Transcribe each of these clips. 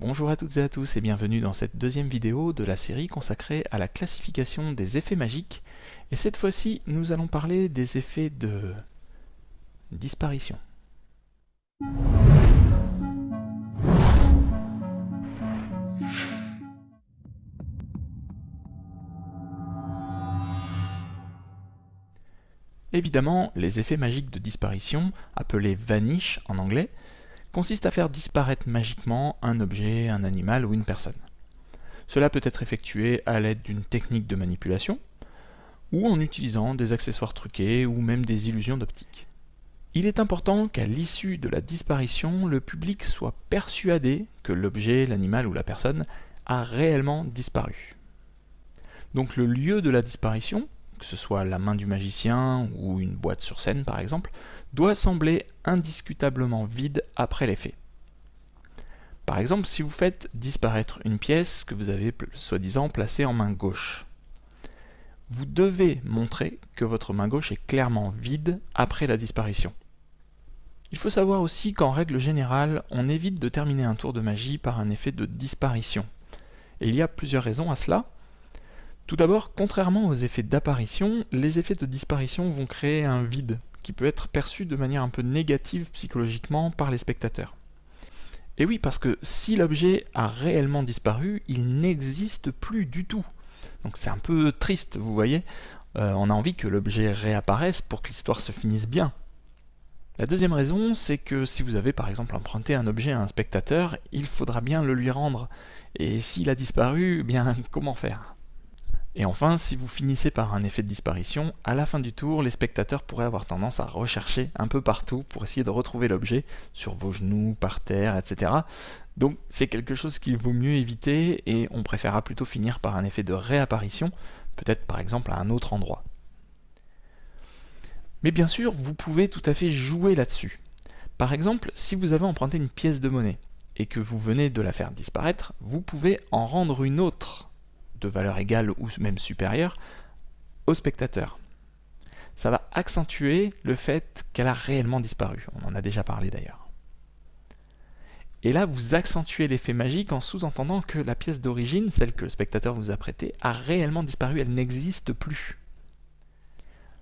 Bonjour à toutes et à tous et bienvenue dans cette deuxième vidéo de la série consacrée à la classification des effets magiques. Et cette fois-ci, nous allons parler des effets de disparition. Évidemment, les effets magiques de disparition, appelés vanish en anglais, consistent à faire disparaître magiquement un objet, un animal ou une personne. Cela peut être effectué à l'aide d'une technique de manipulation, ou en utilisant des accessoires truqués ou même des illusions d'optique. Il est important qu'à l'issue de la disparition, le public soit persuadé que l'objet, l'animal ou la personne a réellement disparu. Donc le lieu de la disparition, que ce soit la main du magicien ou une boîte sur scène par exemple, doit sembler indiscutablement vide après l'effet. Par exemple, si vous faites disparaître une pièce que vous avez soi-disant placée en main gauche, vous devez montrer que votre main gauche est clairement vide après la disparition. Il faut savoir aussi qu'en règle générale, on évite de terminer un tour de magie par un effet de disparition. Et il y a plusieurs raisons à cela. Tout d'abord, contrairement aux effets d'apparition, les effets de disparition vont créer un vide qui peut être perçu de manière un peu négative psychologiquement par les spectateurs. Et oui, parce que si l'objet a réellement disparu, il n'existe plus du tout. Donc c'est un peu triste, vous voyez. On a envie que l'objet réapparaisse pour que l'histoire se finisse bien. La deuxième raison, c'est que si vous avez par exemple emprunté un objet à un spectateur, il faudra bien le lui rendre. Et s'il a disparu, eh bien comment faire ? Et enfin, si vous finissez par un effet de disparition, à la fin du tour, les spectateurs pourraient avoir tendance à rechercher un peu partout pour essayer de retrouver l'objet, sur vos genoux, par terre, etc. Donc c'est quelque chose qu'il vaut mieux éviter et on préférera plutôt finir par un effet de réapparition, peut-être par exemple à un autre endroit. Mais bien sûr, vous pouvez tout à fait jouer là-dessus. Par exemple, si vous avez emprunté une pièce de monnaie et que vous venez de la faire disparaître, vous pouvez en rendre une autre de valeur égale ou même supérieure au spectateur. Ça va accentuer le fait qu'elle a réellement disparu. On en a déjà parlé d'ailleurs. Et là, vous accentuez l'effet magique en sous-entendant que la pièce d'origine, celle que le spectateur vous a prêtée, a réellement disparu, elle n'existe plus.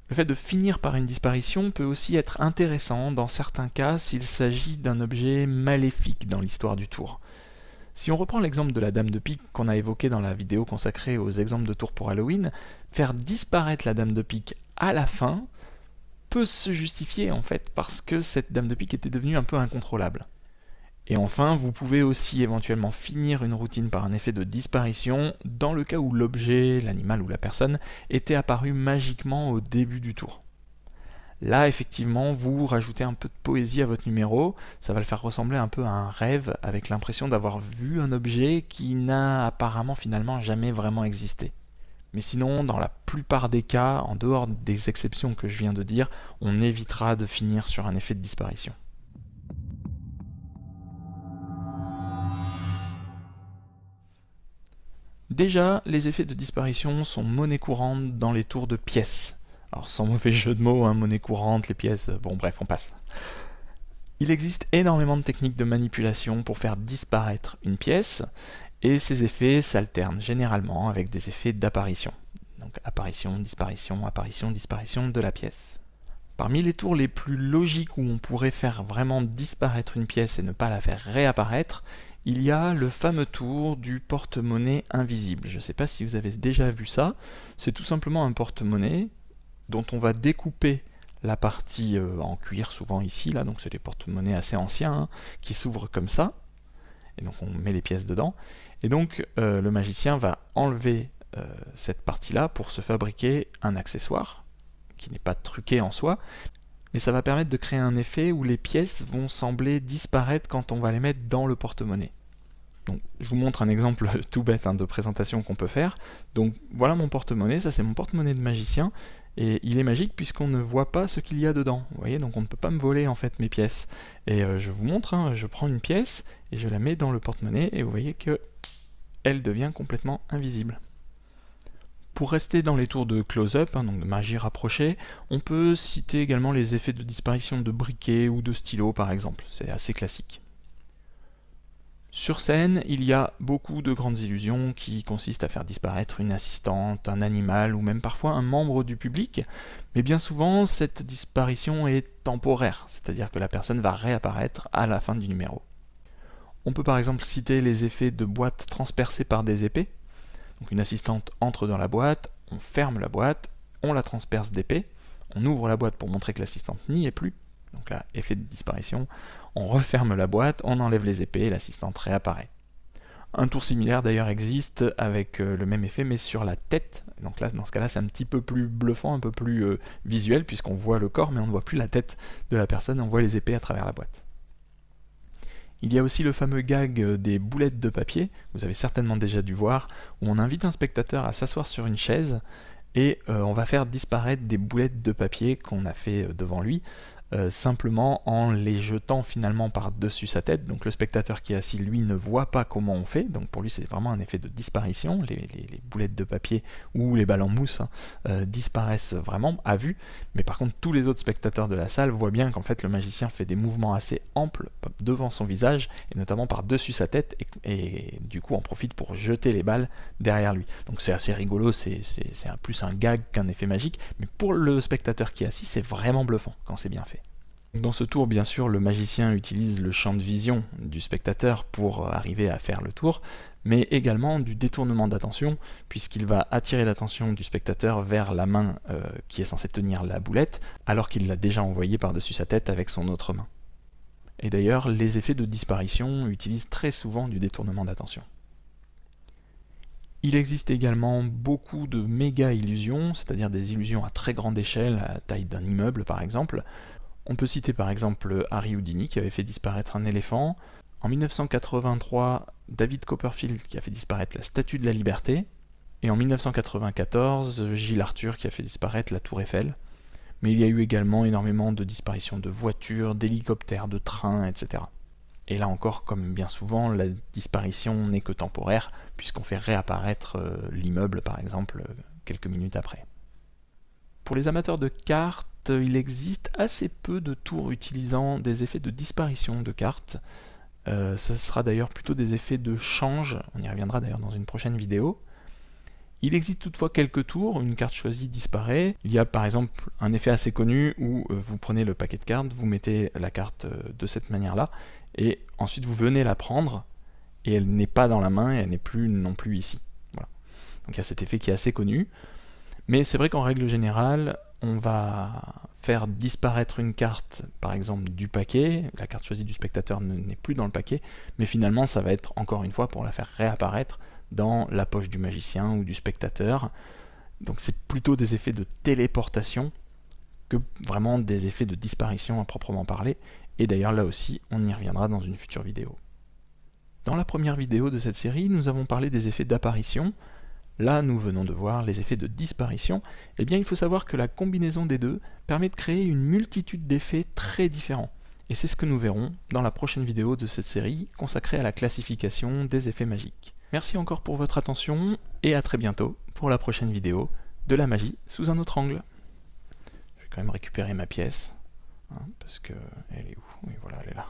Le fait de finir par une disparition peut aussi être intéressant dans certains cas s'il s'agit d'un objet maléfique dans l'histoire du tour. Si on reprend l'exemple de la dame de pique qu'on a évoqué dans la vidéo consacrée aux exemples de tours pour Halloween, faire disparaître la dame de pique à la fin peut se justifier en fait parce que cette dame de pique était devenue un peu incontrôlable. Et enfin, vous pouvez aussi éventuellement finir une routine par un effet de disparition dans le cas où l'objet, l'animal ou la personne était apparu magiquement au début du tour. Là, effectivement, vous rajoutez un peu de poésie à votre numéro, ça va le faire ressembler un peu à un rêve avec l'impression d'avoir vu un objet qui n'a apparemment finalement jamais vraiment existé. Mais sinon, dans la plupart des cas, en dehors des exceptions que je viens de dire, on évitera de finir sur un effet de disparition. Déjà, les effets de disparition sont monnaie courante dans les tours de pièces. Alors sans mauvais jeu de mots, hein, monnaie courante, les pièces, bon bref, on passe. Il existe énormément de techniques de manipulation pour faire disparaître une pièce, et ces effets s'alternent généralement avec des effets d'apparition. Donc apparition, disparition de la pièce. Parmi les tours les plus logiques où on pourrait faire vraiment disparaître une pièce et ne pas la faire réapparaître, il y a le fameux tour du porte-monnaie invisible. Je ne sais pas si vous avez déjà vu ça, c'est tout simplement un porte-monnaie dont on va découper la partie en cuir, souvent ici, là, donc c'est des porte-monnaies assez anciens, hein, qui s'ouvrent comme ça, et donc on met les pièces dedans, et donc le magicien va enlever cette partie-là pour se fabriquer un accessoire, qui n'est pas truqué en soi, mais ça va permettre de créer un effet où les pièces vont sembler disparaître quand on va les mettre dans le porte-monnaie. Donc, je vous montre un exemple tout bête de présentation qu'on peut faire. Donc voilà mon porte-monnaie, ça c'est mon porte-monnaie de magicien, et il est magique puisqu'on ne voit pas ce qu'il y a dedans. Vous voyez, donc on ne peut pas me voler en fait mes pièces. Et je vous montre, je prends une pièce et je la mets dans le porte-monnaie, et vous voyez que elle devient complètement invisible. Pour rester dans les tours de close-up, donc de magie rapprochée, on peut citer également les effets de disparition de briquets ou de stylos par exemple, c'est assez classique. Sur scène, il y a beaucoup de grandes illusions qui consistent à faire disparaître une assistante, un animal ou même parfois un membre du public, mais bien souvent cette disparition est temporaire, c'est-à-dire que la personne va réapparaître à la fin du numéro. On peut par exemple citer les effets de boîte transpercée par des épées. Donc une assistante entre dans la boîte, on ferme la boîte, on la transperce d'épée, on ouvre la boîte pour montrer que l'assistante n'y est plus, donc là, effet de disparition, on referme la boîte, on enlève les épées et l'assistante réapparaît. Un tour similaire d'ailleurs existe avec le même effet mais sur la tête, donc là dans ce cas-là c'est un petit peu plus bluffant, un peu plus visuel puisqu'on voit le corps mais on ne voit plus la tête de la personne, on voit les épées à travers la boîte. Il y a aussi le fameux gag des boulettes de papier, vous avez certainement déjà dû voir, où on invite un spectateur à s'asseoir sur une chaise et on va faire disparaître des boulettes de papier qu'on a fait devant lui, simplement en les jetant finalement par-dessus sa tête. Donc le spectateur qui est assis, lui, ne voit pas comment on fait, donc pour lui c'est vraiment un effet de disparition, les boulettes de papier ou les balles en mousse disparaissent vraiment à vue, mais par contre tous les autres spectateurs de la salle voient bien qu'en fait le magicien fait des mouvements assez amples devant son visage, et notamment par-dessus sa tête, et du coup on profite pour jeter les balles derrière lui. Donc c'est assez rigolo, c'est plus un gag qu'un effet magique, mais pour le spectateur qui est assis, c'est vraiment bluffant quand c'est bien fait. Dans ce tour, bien sûr, le magicien utilise le champ de vision du spectateur pour arriver à faire le tour, mais également du détournement d'attention, puisqu'il va attirer l'attention du spectateur vers la main qui est censée tenir la boulette, alors qu'il l'a déjà envoyée par-dessus sa tête avec son autre main. Et d'ailleurs, les effets de disparition utilisent très souvent du détournement d'attention. Il existe également beaucoup de méga-illusions, c'est-à-dire des illusions à très grande échelle, à la taille d'un immeuble par exemple. On peut citer par exemple Harry Houdini qui avait fait disparaître un éléphant. En 1983, David Copperfield qui a fait disparaître la Statue de la Liberté. Et en 1994, Gilles Arthur qui a fait disparaître la Tour Eiffel. Mais il y a eu également énormément de disparitions de voitures, d'hélicoptères, de trains, etc. Et là encore, comme bien souvent, la disparition n'est que temporaire, puisqu'on fait réapparaître l'immeuble par exemple quelques minutes après. Pour les amateurs de cartes, il existe assez peu de tours utilisant des effets de disparition de cartes. Ce sera d'ailleurs plutôt des effets de change, on y reviendra d'ailleurs dans une prochaine vidéo. Il existe toutefois quelques tours où une carte choisie disparaît. Il y a par exemple un effet assez connu où vous prenez le paquet de cartes, vous mettez la carte de cette manière-là, et ensuite vous venez la prendre, et elle n'est pas dans la main, et elle n'est plus non plus ici. Voilà. Donc il y a cet effet qui est assez connu. Mais c'est vrai qu'en règle générale, on va faire disparaître une carte, par exemple du paquet, la carte choisie du spectateur n'est plus dans le paquet, mais finalement ça va être encore une fois pour la faire réapparaître dans la poche du magicien ou du spectateur. Donc c'est plutôt des effets de téléportation que vraiment des effets de disparition à proprement parler, et d'ailleurs là aussi on y reviendra dans une future vidéo. Dans la première vidéo de cette série, nous avons parlé des effets d'apparition. Là, nous venons de voir les effets de disparition. Eh bien, il faut savoir que la combinaison des deux permet de créer une multitude d'effets très différents. Et c'est ce que nous verrons dans la prochaine vidéo de cette série consacrée à la classification des effets magiques. Merci encore pour votre attention et à très bientôt pour la prochaine vidéo de la magie sous un autre angle. Je vais quand même récupérer ma pièce, parce que elle est où? Oui, voilà, elle est là.